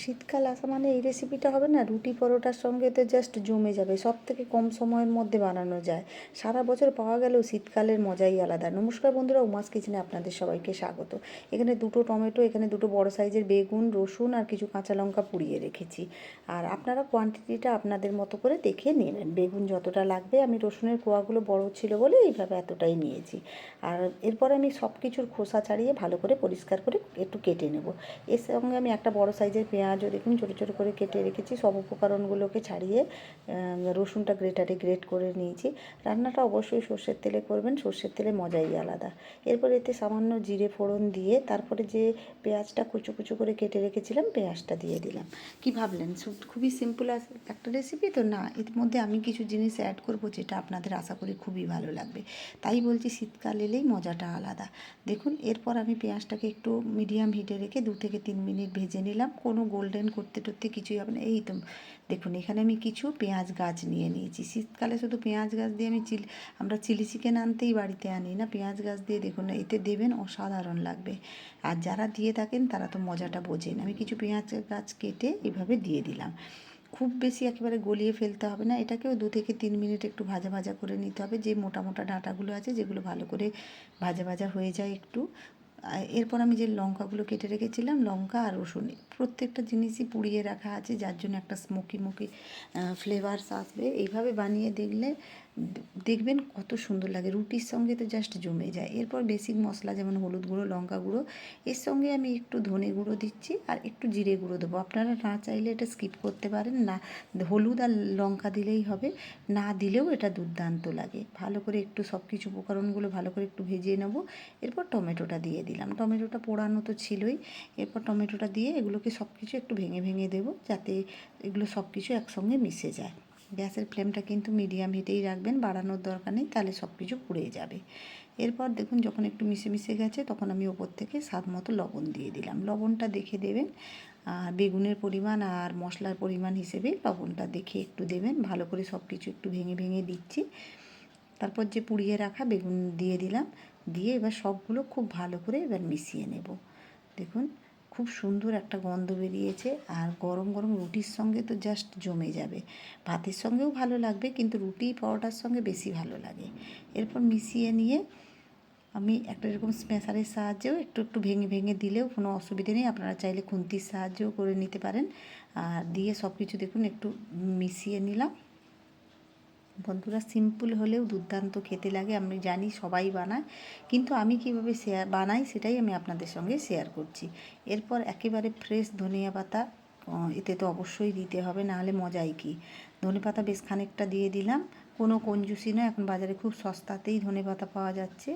শীতকাল আসা মানে এই রেসিপিটা হবে না রুটি পরোটার সঙ্গে তো জাস্ট জমে যাবে, সব থেকে কম সময়ের মধ্যে বানানো যায়। সারা বছর পাওয়া গেলেও শীতকালের মজাই আলাদা। নমস্কার বন্ধুরা, উমাস কিচেনে আপনাদের সবাইকে স্বাগত। এখানে দুটো টমেটো, এখানে দুটো বড় সাইজের বেগুন, রসুন আর কিছু কাঁচা লঙ্কা পুড়িয়ে রেখেছি। আর আপনারা কোয়ান্টিটিটা আপনাদের মতো করে দেখে নেবেন, বেগুন যতটা লাগবে। আমি রসুনের কোয়াগুলো বড় ছিল বলে এইভাবে এতটাই নিয়েছি। আর এরপর আমি সব কিছুর খোসা ছাড়িয়ে ভালো করে পরিষ্কার করে একটু কেটে নেব। এর সঙ্গে আমি একটা বড় সাইজের পেঁয়াজও দেখুন ছোটো ছোটো করে কেটে রেখেছি। সব উপকরণগুলোকে ছাড়িয়ে রসুনটা গ্রেটারে গ্রেট করে নিয়েছি। রান্নাটা অবশ্যই সর্ষের তেলে করবেন, সর্ষের তেলে মজাই আলাদা। এরপর এতে সামান্য জিরে ফোড়ন দিয়ে তারপরে যে পেঁয়াজটা কুচো কুচো করে কেটে রেখেছিলাম পেঁয়াজটা দিয়ে দিলাম। কি ভাবলেন খুবই সিম্পল একটা রেসিপি তো? না, এর মধ্যে আমি কিছু জিনিস অ্যাড করব যেটা আপনাদের আশা করি খুবই ভালো লাগবে। তাই বলছি শীতকাল এলেই মজাটা আলাদা। দেখুন এরপর আমি পেঁয়াজটাকে একটু মিডিয়াম হিটে রেখে 2 থেকে 3 মিনিট ভেজে নিলাম। কোনো গোল্ডেন করতে টরতে কিছুই হবে না। এই তো দেখুন এখানে আমি কিছু পেঁয়াজ গাছ নিয়ে নিয়েছি। শীতকালে শুধু পেঁয়াজ গাছ দিয়ে আমরা চিলি চিকেন আনতেই বাড়িতে আনি না, পেঁয়াজ গাছ দিয়ে দেখুন না, এতে দেবেন অসাধারণ লাগবে। আর যারা দিয়ে থাকেন তারা তো মজাটা বোঝেন। আমি কিছু পেঁয়াজ গাছ কেটে এভাবে দিয়ে দিলাম। খুব বেশি একেবারে গলিয়ে ফেলতে হবে না, এটাকেও 2 থেকে 3 মিনিট একটু ভাজা ভাজা করে নিতে হবে। যে মোটা মোটা ডাঁটাগুলো আছে যেগুলো ভালো করে ভাজা ভাজা হয়ে যায় একটু। এরপর আমি যে লঙ্কাগুলো কেটে রেখেছিলাম, লঙ্কা আর রসুন প্রত্যেকটা জিনিসই পুড়িয়ে রাখা আছে, যার জন্য একটা স্মোকি ফ্লেভারস আসবে। এইভাবে বানিয়ে দেখবেন কত সুন্দর লাগে, রুটির সঙ্গে তো জাস্ট জমে যায়। এরপর বেসিক মশলা যেমন হলুদ গুঁড়ো, লঙ্কা গুঁড়ো, এর সঙ্গে আমি একটু ধনে গুঁড়ো দিচ্ছি আর একটু জিরে গুঁড়ো দেবো। আপনারা না চাইলে এটা স্কিপ করতে পারেন না, হলুদ আর লঙ্কা দিলেই হবে, না দিলেও এটা দুর্দান্ত লাগে। ভালো করে একটু সব কিছু উপকরণগুলো ভালো করে একটু ভেজে নেব। এরপর টমেটোটা দিয়ে দিলাম, টমেটোটা পোড়ানো তো ছিলই। এরপর টমেটোটা দিয়ে এগুলোকে সব কিছু একটু ভেঙে ভেঙে দেবো যাতে এগুলো সব কিছু একসঙ্গে মিশে যায়। গ্যাসের ফ্লেমটা কিন্তু মিডিয়াম হিটেই রাখবেন, বাড়ানোর দরকার নেই, তাহলে সব কিছু পুড়ে যাবে। এরপর দেখুন যখন একটু মিশে মিশে গেছে তখন আমি ওপর থেকে স্বাদ মতো লবণ দিয়ে দিলাম। লবণটা দেখে দেবেন, আর বেগুনের পরিমাণ আর মশলার পরিমাণ হিসেবে লবণটা দেখে একটু দেবেন। ভালো করে সব কিছু একটু ভেঙে ভেঙে দিচ্ছি। তারপর যে পুড়িয়ে রাখা বেগুন দিয়ে দিলাম, দিয়ে এবার সবগুলো খুব ভালো করে এবার মিশিয়ে নেব। দেখুন খুব সুন্দর একটা গন্ধ বেরিয়েছে, আর গরম গরম রুটির সঙ্গে তো জাস্ট জমে যাবে। ভাতের সঙ্গেও ভালো লাগবে, কিন্তু রুটি পরোটার সঙ্গে বেশি ভালো লাগে। এরপর মিশিয়ে নিয়ে আমি একটা এরকম স্ম্যাশারের সাহায্যেও একটু একটু ভেঙে ভেঙে দিলেও কোনো অসুবিধে নেই, আপনারা চাইলে খুন্তির সাহায্যেও করে নিতে পারেন। আর দিয়ে সব কিছু দেখুন একটু মিশিয়ে নিলাম। বন্ধুরা সিম্পল হলেও দুর্দান্ত খেতে লাগে, আমি জানি সবাই বানায়, কিন্তু আমি কীভাবে বানাই সেটাই আমি আপনাদের সঙ্গে শেয়ার করছি। এরপর একেবারে ফ্রেশ ধনিয়া পাতা এতে তো অবশ্যই দিতে হবে, নাহলে মজাই কি। ধনে পাতা বেশ খানিকটা দিয়ে দিলাম, কোনো কঞ্জুসি নয়, এখন বাজারে খুব সস্তাতেই ধনে পাতা পাওয়া যাচ্ছে।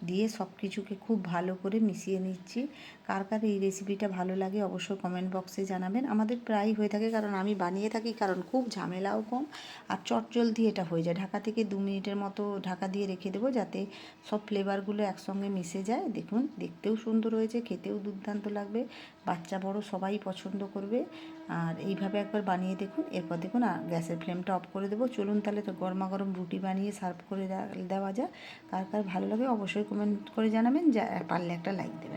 দিয়ে সব কিছুকে খুব ভালো করে মিশিয়ে নিচ্ছি। কার কার এই রেসিপিটা ভালো লাগে অবশ্যই কমেন্ট বক্সে জানাবেন। আমাদের প্রায়ই হয়ে থাকে, কারণ আমি বানিয়ে থাকি, কারণ খুব ঝামেলাও কম আর চটজলদি এটা হয়ে যায়। ঢাকা থেকে 2 মিনিটের মতো ঢাকা দিয়ে রেখে দেবো যাতে সব ফ্লেভারগুলো একসঙ্গে মিশে যায়। দেখুন দেখতেও সুন্দর হয়েছে, খেতেও দুর্দান্ত লাগবে, বাচ্চা বড় সবাই পছন্দ করবে। আর এইভাবে একবার বানিয়ে দেখুন। এরপর দেখুন গ্যাসের ফ্লেমটা অফ করে দেবো। চলুন তাহলে তো গরমা গরম রুটি বানিয়ে সার্ভ করে দেওয়া যাক। কার কার ভালো লাগে অবশ্যই কমেন্ট করে জানাবেন, যা পারলে একটা লাইক দেবেন।